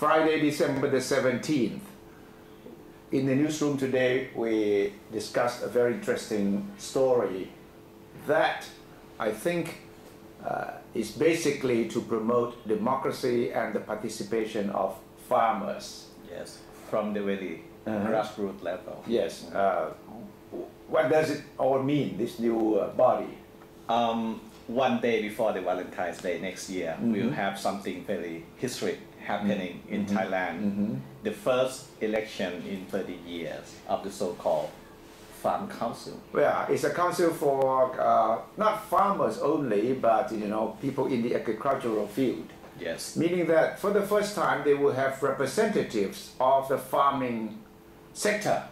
Friday, December the 17th. In the newsroom today, we discussed a very interesting story that I think is basically to promote democracy and the participation of farmers. Yes, from the very grassroots level. Yes. What does it all mean, this new body? One day before the Valentine's Day next year, we'll have something very historic happening in Thailand. The first election in 30 years of the so-called Farm Council. Well, it's a council for not farmers only, but people in the agricultural field. Yes. Meaning that for the first time they will have representatives of the farming sector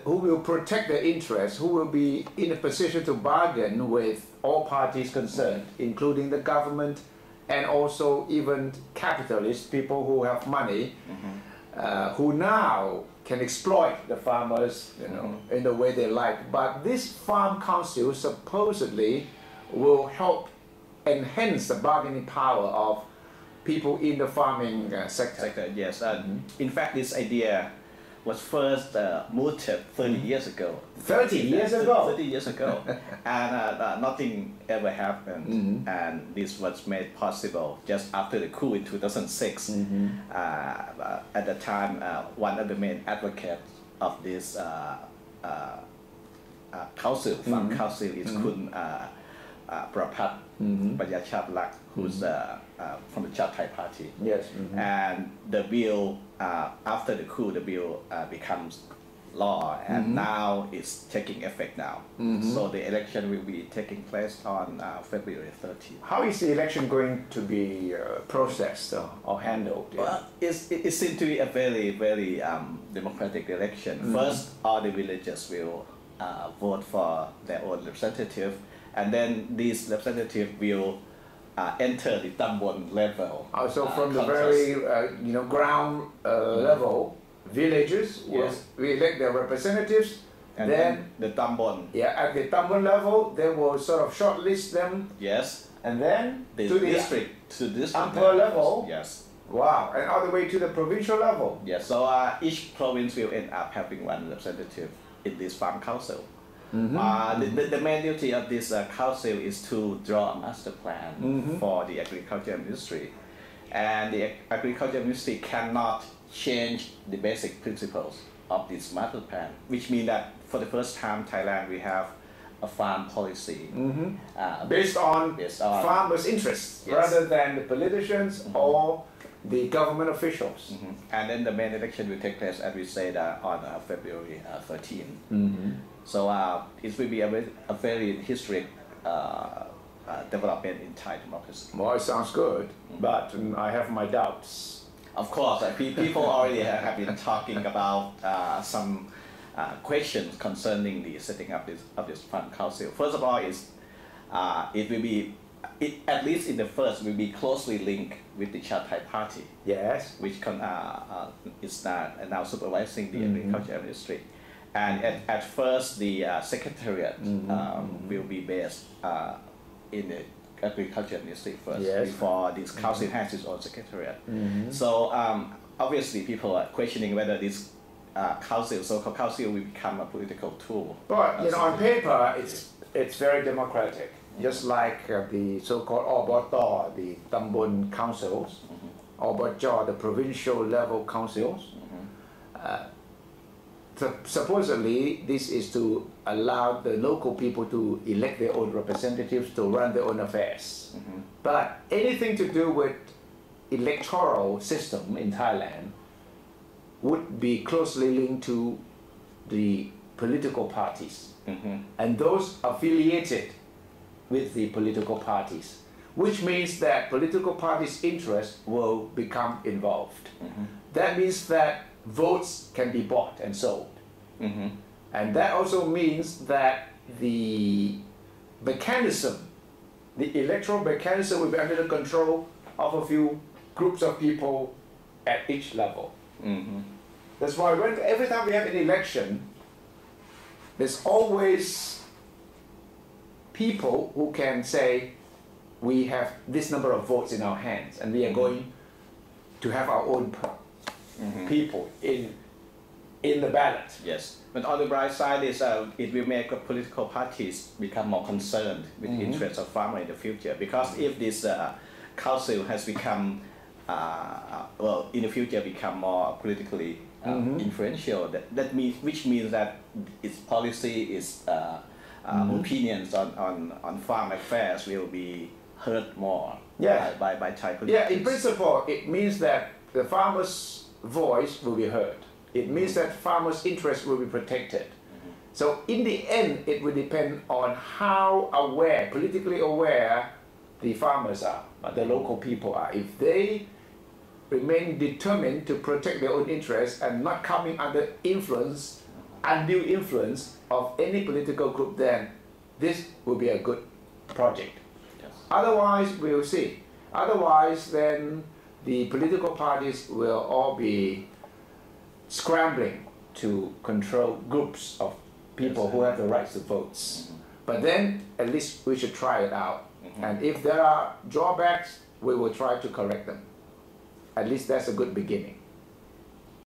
who will protect their interests, who will be in a position to bargain with all parties concerned, including the government and also even capitalists, people who have money, who now can exploit the farmers in the way they like. But this farm council supposedly will help enhance the bargaining power of people in the farming sector. Yes, in fact this idea was first mooted 30 years ago. 30 years ago? 30 years ago. And nothing ever happened. And this was made possible just after the coup in 2006. At the time, one of the main advocates of this council, farm council, is Kun Prapat Payachat, who's from the Chat Thai Party. Yes. And the bill, after the coup, the bill becomes law, and now it's taking effect now. So the election will be taking place on February 13th. How is the election going to be processed or handled? Well, it seems to be a very, very democratic election. First, all the villagers will vote for their own representative, and then these representatives will enter the Tambon level. So from the very ground level, villagers will elect their representatives, and then the Tambon. Yeah, at the Tambon level, they will sort of shortlist them. Yes. And then to the district Ampere level. Yes. Wow, and all the way to the provincial level. Yes. So each province will end up having one representative in this farm council. The main duty of this council is to draw a master plan for the agriculture industry, and the agriculture industry cannot change the basic principles of this master plan, which means that for the first time Thailand we have a farm policy based on farmers' interests rather than the politicians or the government officials. And then the main election will take place, as we said, on February 13th. So it will be a very historic development in Thai democracy. Well, it sounds good, but I have my doubts. Of course, people already have been talking about some questions concerning the setting up of this farm council. First of all, it will be, at least in the first, will be closely linked with the Chat Thai Party. Yes. Which is now supervising the agriculture industry. And at first, the secretariat will be based in the agriculture industry first, before this council has its own secretariat. So obviously, people are questioning whether this council, so-called council, will become a political tool. But on paper, it's very democratic, just like the so-called Oboto, the Tambon councils, Obojo, the provincial level councils. Supposedly, this is to allow the local people to elect their own representatives to run their own affairs. But anything to do with electoral system in Thailand would be closely linked to the political parties and those affiliated with the political parties, which means that political parties' interests will become involved. That means that votes can be bought and sold. And that also means that the mechanism, the electoral mechanism, will be under the control of a few groups of people at each level. That's why every time we have an election, there's always people who can say, we have this number of votes in our hands and we are going to have our own people in the ballot. Yes, but on the bright side is it will make political parties become more concerned with the interests of farmers in the future, because if this council has become well, in the future become more politically influential, which means that its policy, its opinions on farm affairs will be heard more by Thai politicians. Yeah, in principle, it means that the farmers' voice will be heard. It means that farmers' interests will be protected. So in the end, it will depend on how aware, politically aware, the farmers are, the local people are. If they remain determined to protect their own interests and not coming under influence, undue influence of any political group, then this will be a good project. Yes. Otherwise, we'll see. Otherwise, then the political parties will all be scrambling to control groups of people who have the rights to votes. But then, at least we should try it out. And if there are drawbacks, we will try to correct them. At least that's a good beginning.